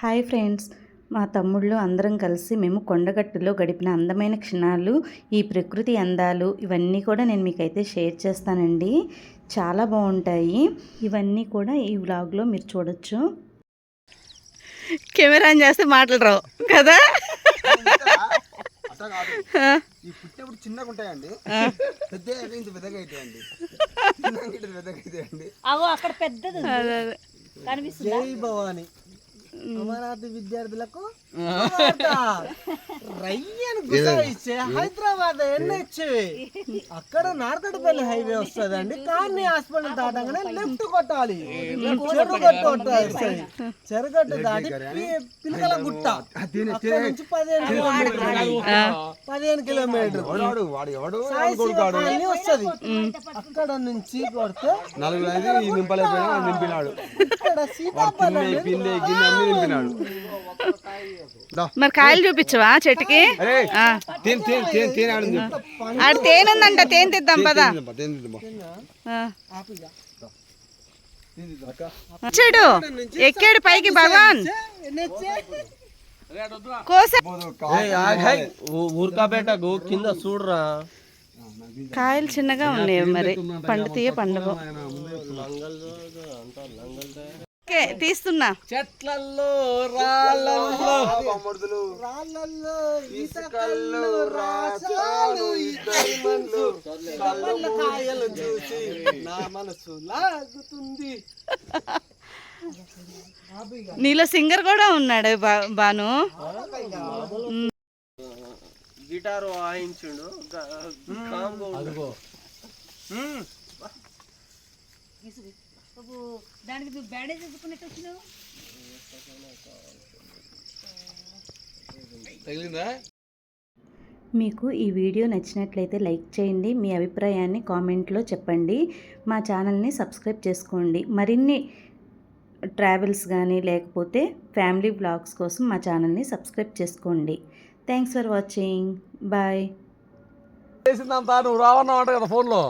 Hi friends, మా తమ్ముళ్ళు అందరం కలిసి మేము కొండగట్టులో గడిపిన అందమైన క్షణాలు, ఈ ప్రకృతి అందాలు ఇవన్నీ కూడా నేను మీకైతే షేర్ చేస్తానండి. చాలా బాగుంటాయి. ఇవన్నీ కూడా ఈ వ్లాగ్లో మీరు చూడొచ్చు. కెమెరా ఆన్ చేస్తే మాటలు రావు కదా. ఈ పుట్టినప్పుడు చిన్నగా ఉంటాయండి, పెద్ద పెద్దగా అవుతాయండి. అక్కడ పెద్దది కనిపిస్తుంది. జై భవాని అమరావతి విద్యార్థులకు హైదరాబాద్ ఎన్హెచ్ అక్కడ నార్కట్పల్లి హైవే వస్తుంది అండి. కానీ హాస్పిటల్ దాటగానే లెఫ్ట్ కొట్టాలి, చెరుగట్టు వస్తుంది. చెరుగట్టు దాటి పిలకల గుట్ట నుంచి 15 కిలోమీటర్ వస్తుంది. అక్కడ నుంచి కొడితే ఇక్కడ సీతాపల్లి మరి కాయలు చూపించవా చెట్టుకి? ఆడ తేనుందంట, తేనె తెద్దాం పదా. చెడు ఎక్కాడు పైకి భగవాన్. ఊరుకాబేటకు కింద చూడరా, కాయలు చిన్నగా ఉన్నాయి, మరి పండుతీయ పండుగ. తీస్తున్నా. చెట్లల్లో రాళ్ళల్లో రాళ్ళల్లో ఇసుకల్లో రాసాలు ఇద్దరి మనసు కాయలు చూసి నా మనసు లాగుతుంది. నీలో సింగర్ కూడా ఉన్నాడు బాను. గిటార్ వాయించుండు. దానికి నువ్వు బ్యాండేజ్ చేసుకున్నట్టు వచ్చినావు. మీకు ఈ వీడియో నచ్చినట్లయితే లైక్ చేయండి, మీ అభిప్రాయాన్ని కామెంట్లో చెప్పండి. మా ఛానల్ని సబ్స్క్రైబ్ చేసుకోండి. మరిన్ని ట్రావెల్స్ కానీ లేకపోతే ఫ్యామిలీ వ్లాగ్స్ కోసం మా ఛానల్ని సబ్స్క్రైబ్ చేసుకోండి. Thanks for watching. బాయ్. నువ్వు రావన్నా కదా ఫోన్లో.